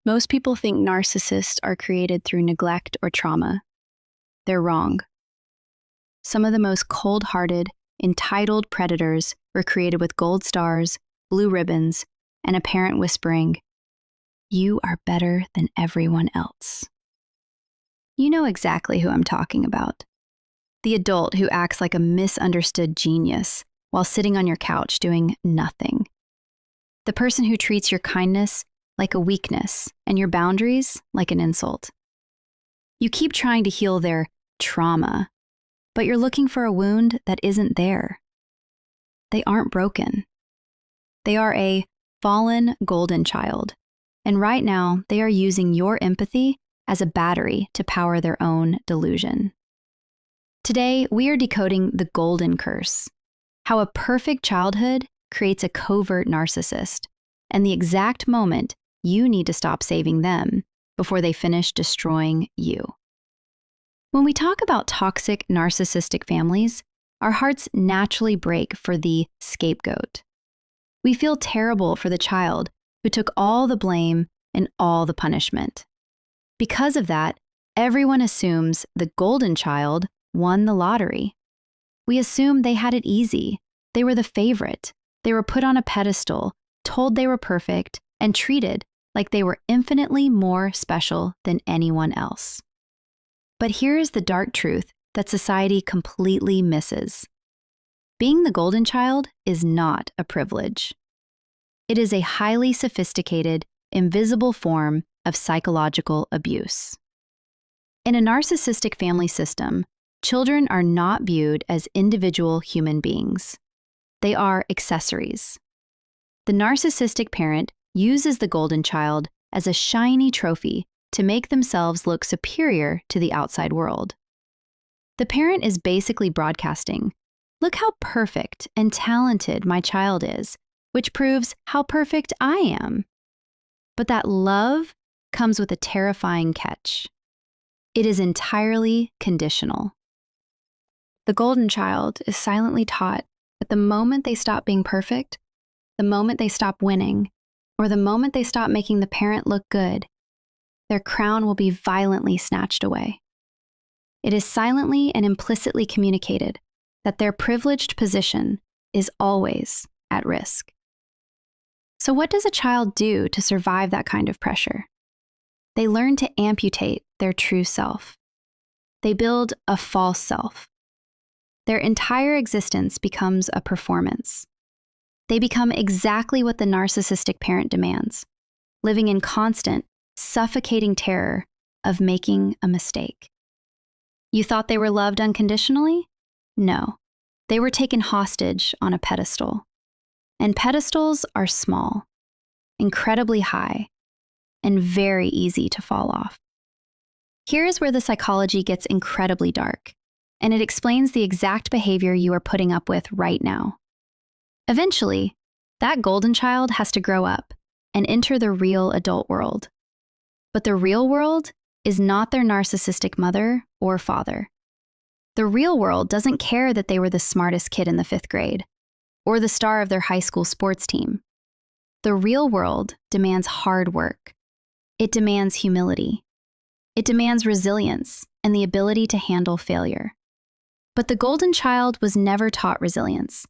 Most people think narcissists are created through neglect or trauma. They're wrong. Some of the most cold-hearted, entitled predators were created with gold stars, blue ribbons, and a parent whispering, "You are better than everyone else." You know exactly who I'm talking about. The adult who acts like a misunderstood genius while sitting on your couch doing nothing. The person who treats your kindness like a weakness and your boundaries like an insult. You keep trying to heal their trauma, but you're looking for a wound that isn't there. They aren't broken. They are a fallen golden child, and right now they are using your empathy as a battery to power their own delusion. Today, we are decoding the golden curse, how a perfect childhood creates a covert narcissist, and the exact moment you need to stop saving them before they finish destroying you. When we talk about toxic narcissistic families, our hearts naturally break for the scapegoat. We feel terrible for the child who took all the blame and all the punishment. Because of that, everyone assumes the golden child won the lottery. We assume they had it easy. They were the favorite. They were put on a pedestal, told they were perfect, and treated like they were infinitely more special than anyone else. But here is the dark truth that society completely misses. Being the golden child is not a privilege. It is a highly sophisticated, invisible form of psychological abuse. In a narcissistic family system, children are not viewed as individual human beings. They are accessories. The narcissistic parent uses the golden child as a shiny trophy to make themselves look superior to the outside world. The parent is basically broadcasting, "Look how perfect and talented my child is," which proves how perfect I am. But that love comes with a terrifying catch. It is entirely conditional. The golden child is silently taught that the moment they stop being perfect, the moment they stop winning, or the moment they stop making the parent look good, their crown will be violently snatched away. It is silently and implicitly communicated that their privileged position is always at risk. So what does a child do to survive that kind of pressure? They learn to amputate their true self. They build a false self. Their entire existence becomes a performance. They become exactly what the narcissistic parent demands, living in constant, suffocating terror of making a mistake. You thought they were loved unconditionally? No, they were taken hostage on a pedestal. And pedestals are small, incredibly high, and very easy to fall off. Here is where the psychology gets incredibly dark, and it explains the exact behavior you are putting up with right now. Eventually, that golden child has to grow up and enter the real adult world. But the real world is not their narcissistic mother or father. The real world doesn't care that they were the smartest kid in the 5th grade or the star of their high school sports team. The real world demands hard work. It demands humility. It demands resilience and the ability to handle failure. But the golden child was never taught resilience.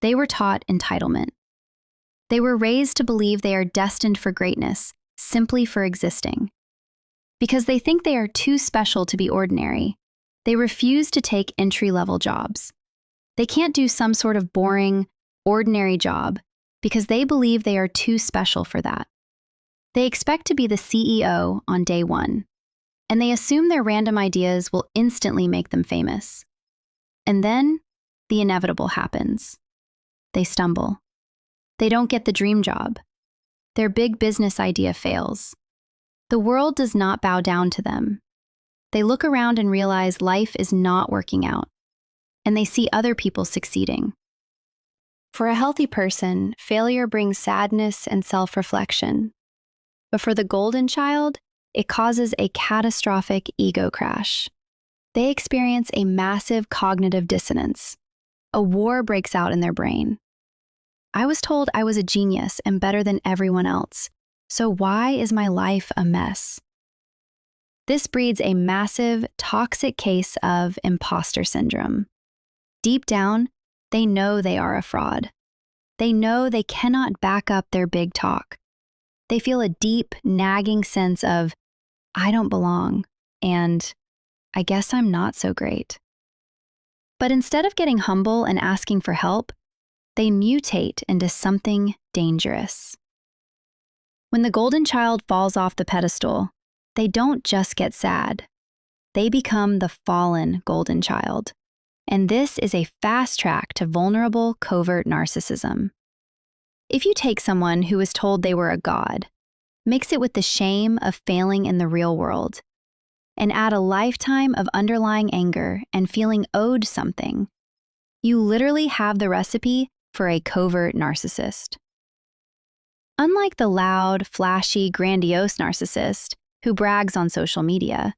They were taught entitlement. They were raised to believe they are destined for greatness simply for existing. Because they think they are too special to be ordinary, they refuse to take entry-level jobs. They can't do some sort of boring, ordinary job because they believe they are too special for that. They expect to be the CEO on day one, and they assume their random ideas will instantly make them famous. And then, the inevitable happens. They stumble. They don't get the dream job. Their big business idea fails. The world does not bow down to them. They look around and realize life is not working out, and they see other people succeeding. For a healthy person, failure brings sadness and self-reflection. But for the golden child, it causes a catastrophic ego crash. They experience a massive cognitive dissonance. A war breaks out in their brain. I was told I was a genius and better than everyone else, So why is my life a mess? This breeds a massive, toxic case of impostor syndrome. Deep down, they know they are a fraud. They know they cannot back up their big talk. They feel a deep, nagging sense of, I don't belong, and I guess I'm not so great. But instead of getting humble and asking for help, they mutate into something dangerous. When the golden child falls off the pedestal, they don't just get sad. They become the fallen golden child. And this is a fast track to vulnerable, covert narcissism. If you take someone who was told they were a god, mix it with the shame of failing in the real world, and add a lifetime of underlying anger and feeling owed something, you literally have the recipe for a covert narcissist. Unlike the loud, flashy, grandiose narcissist who brags on social media,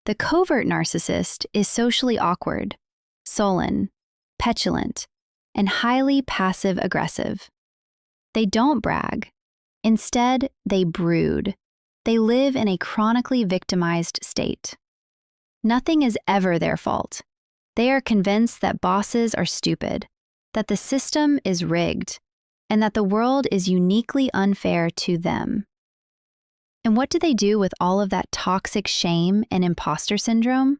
the covert narcissist is socially awkward, sullen, petulant, and highly passive-aggressive. They don't brag. Instead, they brood. They live in a chronically victimized state. Nothing is ever their fault. They are convinced that bosses are stupid, that the system is rigged, and that the world is uniquely unfair to them. And what do they do with all of that toxic shame and imposter syndrome?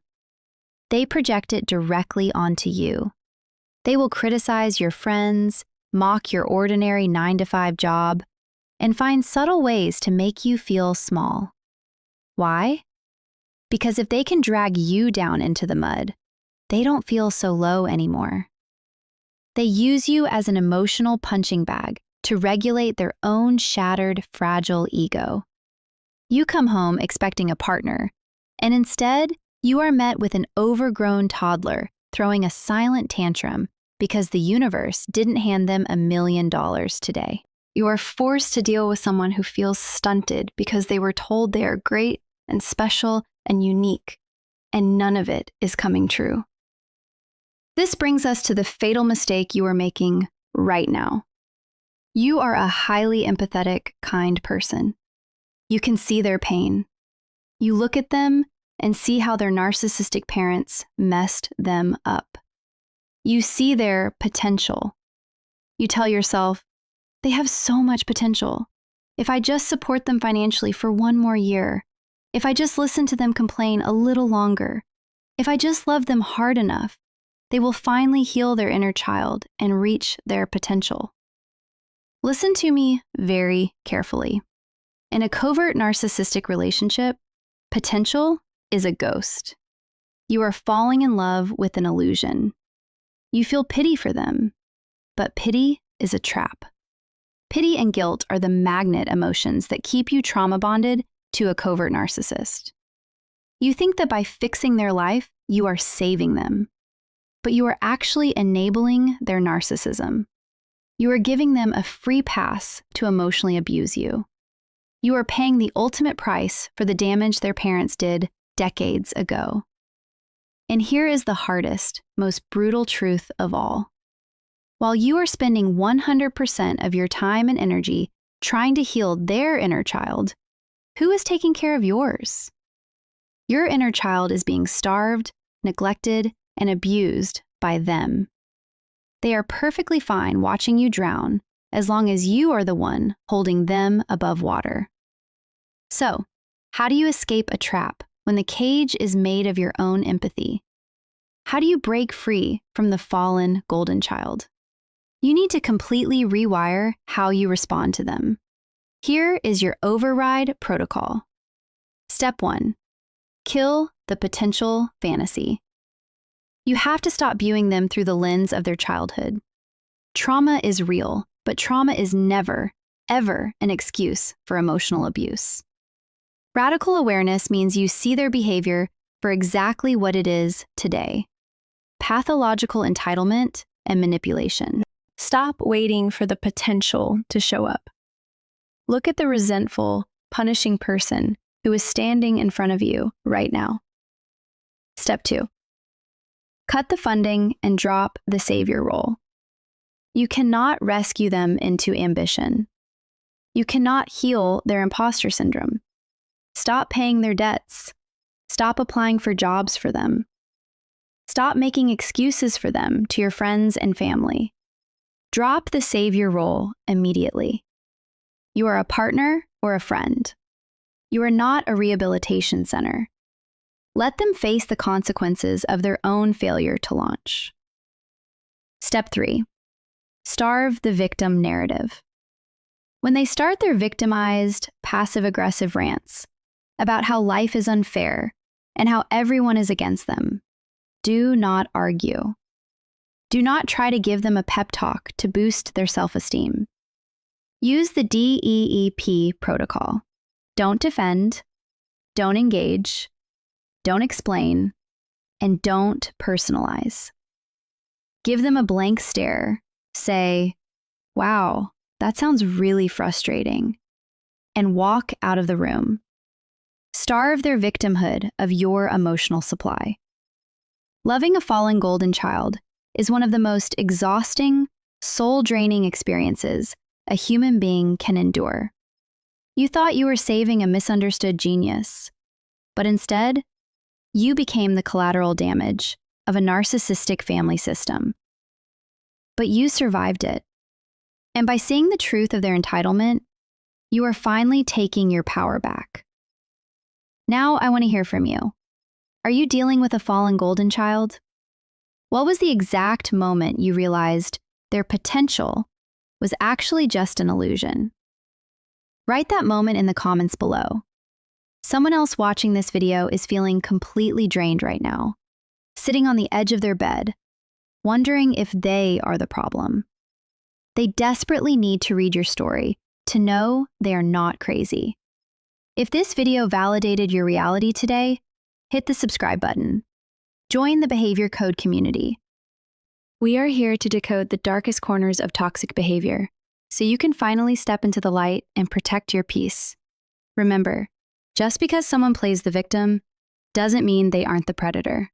They project it directly onto you. They will criticize your friends, mock your ordinary 9-to-5 job, and find subtle ways to make you feel small. Why? Because if they can drag you down into the mud, they don't feel so low anymore. They use you as an emotional punching bag to regulate their own shattered, fragile ego. You come home expecting a partner, and instead, you are met with an overgrown toddler throwing a silent tantrum because the universe didn't hand them $1 million today. You are forced to deal with someone who feels stunted because they were told they are great and special and unique, and none of it is coming true. This brings us to the fatal mistake you are making right now. You are a highly empathetic, kind person. You can see their pain. You look at them and see how their narcissistic parents messed them up. You see their potential. You tell yourself, they have so much potential. If I just support them financially for one more year, if I just listen to them complain a little longer, if I just love them hard enough, they will finally heal their inner child and reach their potential. Listen to me very carefully. In a covert narcissistic relationship, potential is a ghost. You are falling in love with an illusion. You feel pity for them, but pity is a trap. Pity and guilt are the magnet emotions that keep you trauma bonded to a covert narcissist. You think that by fixing their life, you are saving them, but you are actually enabling their narcissism. You are giving them a free pass to emotionally abuse you. You are paying the ultimate price for the damage their parents did decades ago. And here is the hardest, most brutal truth of all. While you are spending 100% of your time and energy trying to heal their inner child, who is taking care of yours? Your inner child is being starved, neglected, and abused by them. They are perfectly fine watching you drown as long as you are the one holding them above water. So, how do you escape a trap when the cage is made of your own empathy? How do you break free from the fallen golden child? You need to completely rewire how you respond to them. Here is your override protocol. Step 1. Kill the potential fantasy. You have to stop viewing them through the lens of their childhood. Trauma is real, but trauma is never, ever an excuse for emotional abuse. Radical awareness means you see their behavior for exactly what it is today: pathological entitlement and manipulation. Stop waiting for the potential to show up. Look at the resentful, punishing person who is standing in front of you right now. Step 2. Cut the funding and drop the savior role. You cannot rescue them into ambition. You cannot heal their impostor syndrome. Stop paying their debts. Stop applying for jobs for them. Stop making excuses for them to your friends and family. Drop the savior role immediately. You are a partner or a friend. You are not a rehabilitation center. Let them face the consequences of their own failure to launch. Step 3. Starve the victim narrative. When they start their victimized, passive-aggressive rants about how life is unfair and how everyone is against them, do not argue. Do not try to give them a pep talk to boost their self-esteem. Use the DEEP protocol. Don't defend, don't engage, don't explain, and don't personalize. Give them a blank stare. Say, "Wow, that sounds really frustrating," and walk out of the room. Starve their victimhood of your emotional supply. Loving a fallen golden child is one of the most exhausting, soul-draining experiences a human being can endure. You thought you were saving a misunderstood genius, but instead, you became the collateral damage of a narcissistic family system. But you survived it. And by seeing the truth of their entitlement, you are finally taking your power back. Now I want to hear from you. Are you dealing with a fallen golden child? What was the exact moment you realized their potential was actually just an illusion? Write that moment in the comments below. Someone else watching this video is feeling completely drained right now, sitting on the edge of their bed, wondering if they are the problem. They desperately need to read your story to know they are not crazy. If this video validated your reality today, hit the subscribe button. Join the Behavior Code community. We are here to decode the darkest corners of toxic behavior, so you can finally step into the light and protect your peace. Remember, just because someone plays the victim doesn't mean they aren't the predator.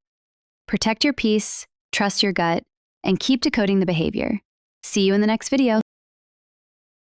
Protect your peace, trust your gut, and keep decoding the behavior. See you in the next video.